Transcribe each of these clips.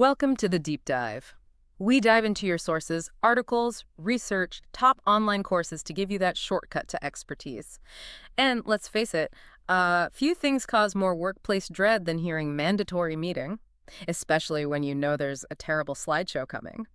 Welcome to the Deep Dive. We dive into your sources, articles, research, top online courses to give you that shortcut to expertise. And let's face it, few things cause more workplace dread than hearing mandatory meeting, especially when you know there's a terrible slideshow coming.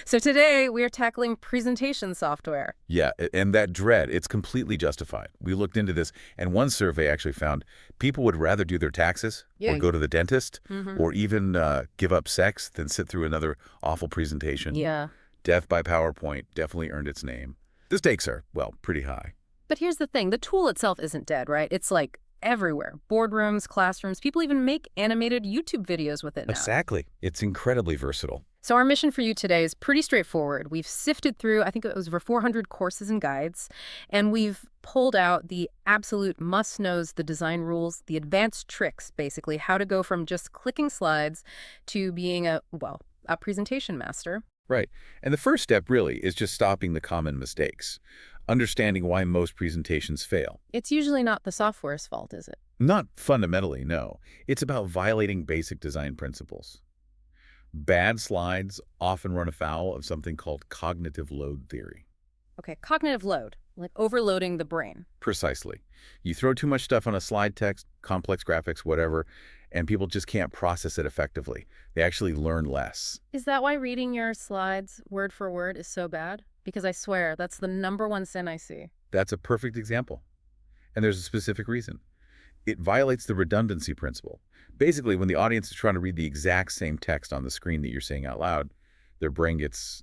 So today, we are tackling presentation software. Yeah, and that dread, it's completely justified. We looked into this, and one survey actually found people would rather do their taxes or go to the dentist or even give up sex than sit through another awful presentation. Yeah. Death by PowerPoint definitely earned its name. The stakes are, well, pretty high. But here's the thing, the tool itself isn't dead, right? It's like everywhere. Boardrooms, classrooms, people even make animated YouTube videos with it now. Exactly. It's incredibly versatile. So our mission for you today is pretty straightforward. We've sifted through, I think it was over 400 courses and guides, and we've pulled out the absolute must-knows, the design rules, the advanced tricks, basically, how to go from just clicking slides to being a presentation master. Right. And the first step really is just stopping the common mistakes, understanding why most presentations fail. It's usually not the software's fault, is it? Not fundamentally, no. It's about violating basic design principles. Bad slides often run afoul of something called cognitive load theory. Okay, cognitive load, like overloading the brain. Precisely. You throw too much stuff on a slide text, complex graphics, whatever, and people just can't process it effectively. They actually learn less. Is that why reading your slides word for word is so bad? Because I swear, that's the #1 sin I see. That's a perfect example. And there's a specific reason. It violates the redundancy principle. Basically, when the audience is trying to read the exact same text on the screen that you're saying out loud, their brain gets,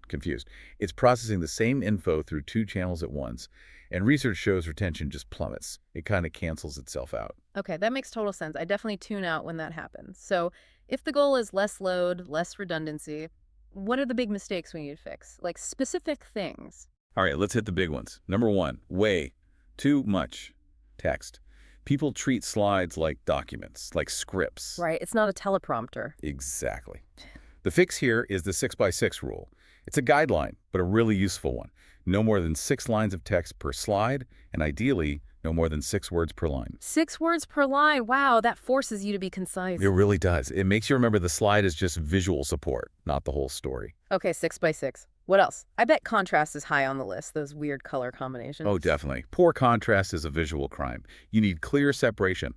confused. It's processing the same info through two channels at once, and research shows retention just plummets. It kind of cancels itself out. Okay, that makes total sense. I definitely tune out when that happens. So if the goal is less load, less redundancy, what are the big mistakes we need to fix? Like specific things. All right, let's hit the big ones. Number one, way too much text. People treat slides like documents, like scripts. Right, it's not a teleprompter. Exactly. The fix here is the 6x6 rule. It's a guideline, but a really useful one. No more than 6 lines of text per slide, and ideally, no more than 6 words per line. 6 words per line. Wow, that forces you to be concise. It really does. It makes you remember the slide is just visual support, not the whole story. Okay, 6x6. What else? I bet contrast is high on the list, those weird color combinations. Oh, definitely. Poor contrast is a visual crime. You need clear separation.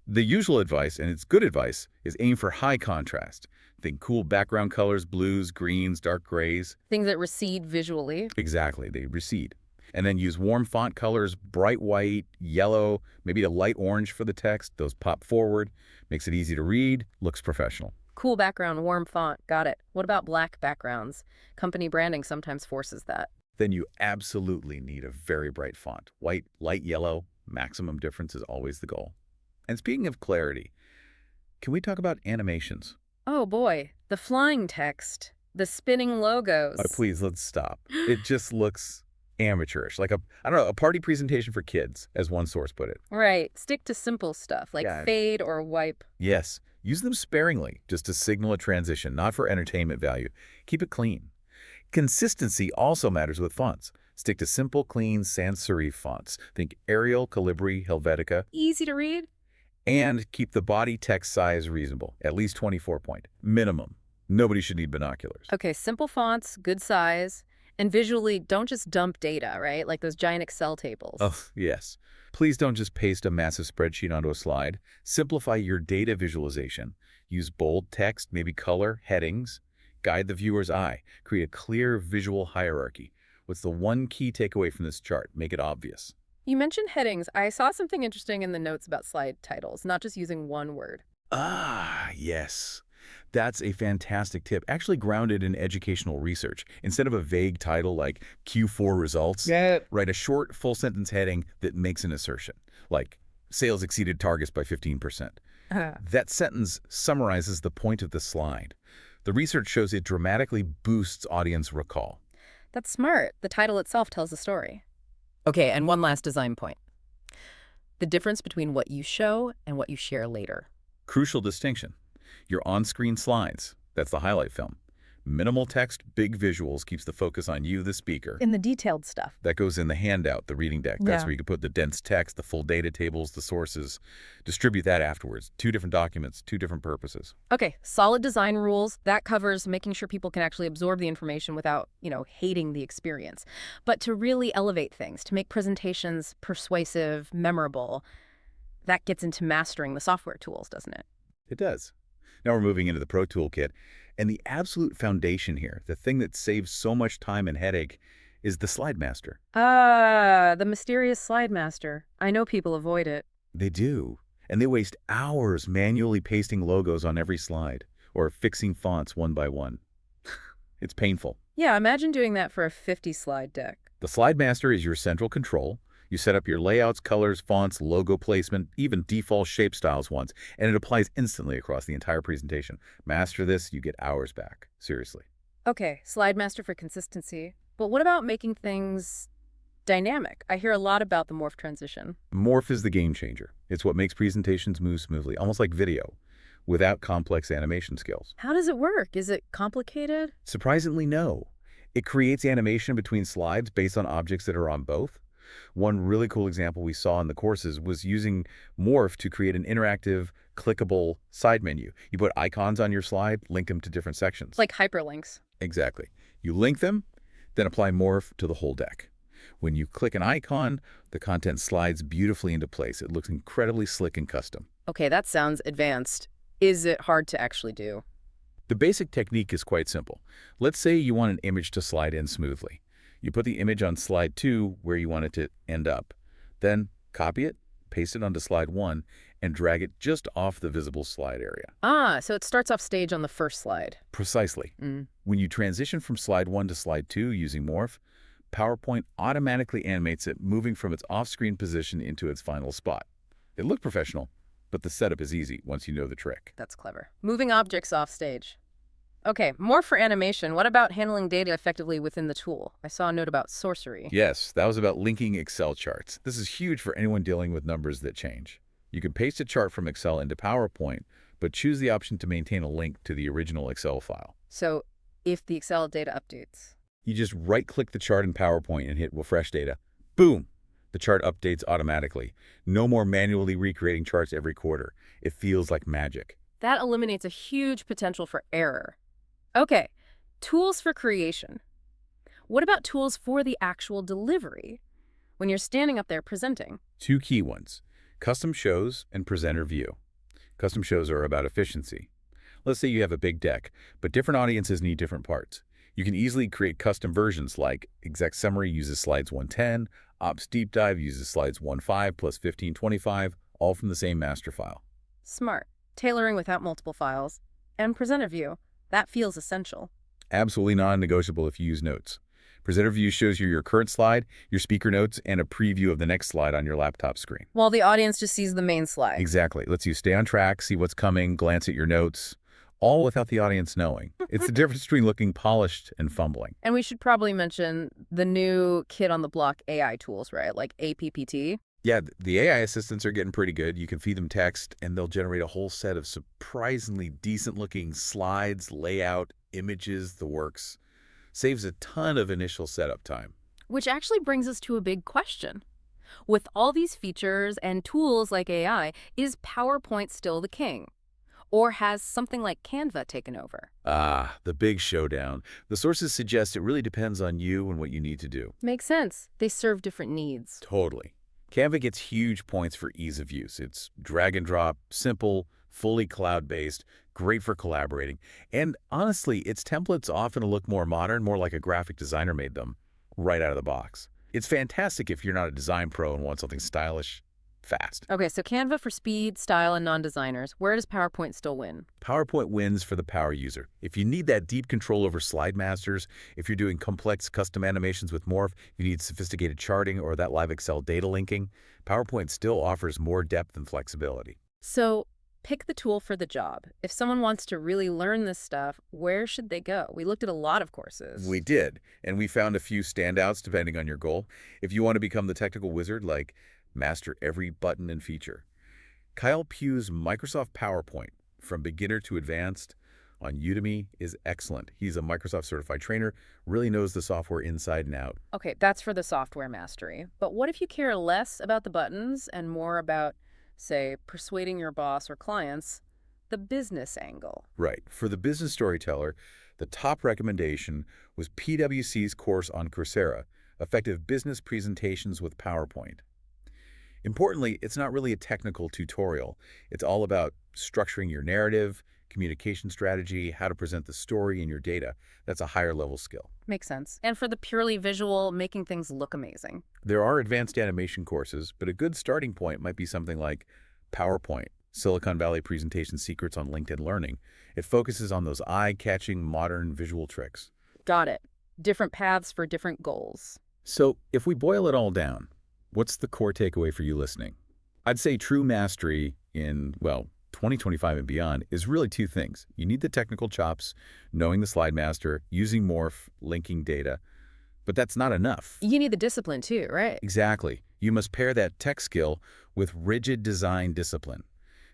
The usual advice, and it's good advice, is aim for high contrast. Think cool background colors, blues, greens, dark grays. Things that recede visually. Exactly, they recede. And then use warm font colors, bright white, yellow, maybe a light orange for the text. Those pop forward, makes it easy to read, looks professional. Cool background, warm font, got it. What about black backgrounds? Company branding sometimes forces that. Then you absolutely need a very bright font. White, light yellow, maximum difference is always the goal. And speaking of clarity, can we talk about animations? Oh boy, the flying text, the spinning logos. Please, let's stop. It just looks amateurish, like a party presentation for kids, as one source put it. Right, stick to simple stuff like fade or wipe. Yes, use them sparingly, just to signal a transition, not for entertainment value. Keep it clean. Consistency also matters with fonts. Stick to simple, clean, sans serif fonts. Think Arial, Calibri, Helvetica. Easy to read. And keep the body text size reasonable, at least 24 point. Minimum. Nobody should need binoculars. Okay, simple fonts, good size, and visually don't just dump data, right? Like those giant Excel tables. Oh, yes. Please don't just paste a massive spreadsheet onto a slide. Simplify your data visualization. Use bold text, maybe color, headings. Guide the viewer's eye. Create a clear visual hierarchy. What's the one key takeaway from this chart? Make it obvious. You mentioned headings. I saw something interesting in the notes about slide titles, not just using one word. Ah, yes. That's a fantastic tip, actually grounded in educational research. Instead of a vague title like Q4 results, write a short, full-sentence heading that makes an assertion, like sales exceeded targets by 15%. That sentence summarizes the point of the slide. The research shows it dramatically boosts audience recall. That's smart. The title itself tells a story. Okay, and one last design point. The difference between what you show and what you share later. Crucial distinction. Your on-screen slides, that's the highlight film. Minimal text, big visuals keeps the focus on you, the speaker. In the detailed stuff. That goes in the handout, the reading deck. That's Yeah. where you can put the dense text, the full data tables, the sources. Distribute that afterwards. 2 different documents, 2 different purposes. Okay, solid design rules. That covers making sure people can actually absorb the information without, hating the experience. But to really elevate things, to make presentations persuasive, memorable, that gets into mastering the software tools, doesn't it? It does. Now we're moving into the Pro Toolkit. And the absolute foundation here, the thing that saves so much time and headache, is the Slide Master. Ah, the mysterious Slide Master. I know people avoid it. They do. And they waste hours manually pasting logos on every slide or fixing fonts one by one. It's painful. Yeah, imagine doing that for a 50-slide deck. The Slide Master is your central control. You set up your layouts, colors, fonts, logo placement, even default shape styles once, and it applies instantly across the entire presentation. Master this, you get hours back. Seriously. Okay, Slide Master for consistency. But what about making things dynamic? I hear a lot about the Morph transition. Morph is the game changer. It's what makes presentations move smoothly, almost like video, without complex animation skills. How does it work? Is it complicated? Surprisingly, no. It creates animation between slides based on objects that are on both. One really cool example we saw in the courses was using Morph to create an interactive, clickable side menu. You put icons on your slide, link them to different sections. Like hyperlinks. Exactly. You link them, then apply Morph to the whole deck. When you click an icon, the content slides beautifully into place. It looks incredibly slick and custom. Okay, that sounds advanced. Is it hard to actually do? The basic technique is quite simple. Let's say you want an image to slide in smoothly. You put the image on slide 2 where you want it to end up. Then copy it, paste it onto slide 1, and drag it just off the visible slide area. Ah, so it starts off stage on the first slide. Precisely. When you transition from slide 1 to slide 2 using Morph, PowerPoint automatically animates it, moving from its off-screen position into its final spot. It looked professional, but the setup is easy once you know the trick. That's clever. Moving objects off stage. Okay, more for animation. What about handling data effectively within the tool? I saw a note about sorcery. Yes, that was about linking Excel charts. This is huge for anyone dealing with numbers that change. You can paste a chart from Excel into PowerPoint, but choose the option to maintain a link to the original Excel file. So if the Excel data updates? You just right-click the chart in PowerPoint and hit Refresh Data. Boom! The chart updates automatically. No more manually recreating charts every quarter. It feels like magic. That eliminates a huge potential for error. Okay, tools for creation. What about tools for the actual delivery? When you're standing up there presenting. 2 key ones: custom shows and presenter view. Custom shows are about efficiency. Let's say you have a big deck, but different audiences need different parts. You can easily create custom versions like Exec Summary uses slides 110, Ops Deep Dive uses slides 15 plus 1525, all from the same master file. Smart. Tailoring without multiple files. And presenter view. That feels essential. Absolutely non-negotiable if you use notes. Presenter view shows you your current slide, your speaker notes, and a preview of the next slide on your laptop screen. While the audience just sees the main slide. Exactly. Lets you stay on track, see what's coming, glance at your notes, all without the audience knowing. It's the difference between looking polished and fumbling. And we should probably mention the new kid on the block AI tools, right? Like APPT. Yeah, the AI assistants are getting pretty good. You can feed them text, and they'll generate a whole set of surprisingly decent-looking slides, layout, images, the works. Saves a ton of initial setup time. Which actually brings us to a big question. With all these features and tools like AI, is PowerPoint still the king? Or has something like Canva taken over? Ah, the big showdown. The sources suggest it really depends on you and what you need to do. Makes sense. They serve different needs. Totally. Canva gets huge points for ease of use. It's drag and drop, simple, fully cloud-based, great for collaborating. And honestly, its templates often look more modern, more like a graphic designer made them, right out of the box. It's fantastic if you're not a design pro and want something stylish, fast. Okay, so Canva for speed, style, and non-designers. Where does PowerPoint still win? PowerPoint wins for the power user. If you need that deep control over slide masters, if you're doing complex custom animations with Morph, you need sophisticated charting or that live Excel data linking, PowerPoint still offers more depth and flexibility. So pick the tool for the job. If someone wants to really learn this stuff, where should they go? We looked at a lot of courses. We did, and we found a few standouts depending on your goal. If you want to become the technical wizard, like master every button and feature, Kyle Pugh's Microsoft PowerPoint, From Beginner to Advanced, on Udemy is excellent. He's a Microsoft certified trainer, really knows the software inside and out. Okay, that's for the software mastery. But what if you care less about the buttons and more about, say, persuading your boss or clients, the business angle? Right. For the business storyteller, the top recommendation was PwC's course on Coursera, Effective Business Presentations with PowerPoint. Importantly, it's not really a technical tutorial. It's all about structuring your narrative, communication strategy, how to present the story and your data. That's a higher level skill. Makes sense. And for the purely visual, making things look amazing. There are advanced animation courses, but a good starting point might be something like PowerPoint, Silicon Valley Presentation Secrets on LinkedIn Learning. It focuses on those eye-catching modern visual tricks. Got it. Different paths for different goals. So if we boil it all down, what's the core takeaway for you listening? I'd say true mastery in, well, 2025 and beyond is really two things. You need the technical chops, knowing the slide master, using Morph, linking data, but that's not enough. You need the discipline too, right? Exactly. You must pair that tech skill with rigid design discipline.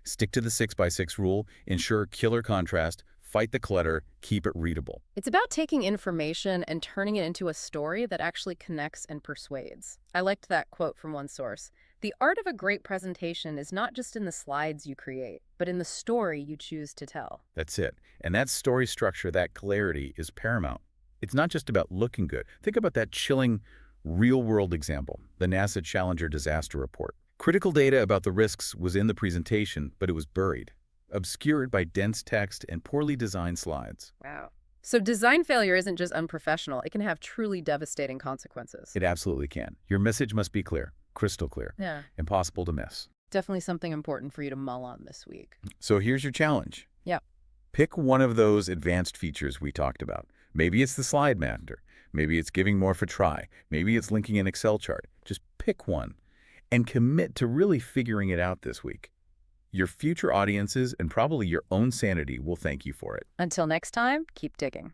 Stick to the 6x6 rule, ensure killer contrast, fight the clutter, keep it readable. It's about taking information and turning it into a story that actually connects and persuades. I liked that quote from one source. The art of a great presentation is not just in the slides you create, but in the story you choose to tell. That's it. And that story structure, that clarity is paramount. It's not just about looking good. Think about that chilling real-world example, the NASA Challenger disaster report. Critical data about the risks was in the presentation, but it was buried, obscured by dense text and poorly designed slides. Wow. So design failure isn't just unprofessional. It can have truly devastating consequences. It absolutely can. Your message must be clear, crystal clear, impossible to miss. Definitely something important for you to mull on this week. So here's your challenge. Yeah. Pick one of those advanced features we talked about. Maybe it's the slide master. Maybe it's giving Morph a try. Maybe it's linking an Excel chart. Just pick one and commit to really figuring it out this week. Your future audiences and probably your own sanity will thank you for it. Until next time, keep digging.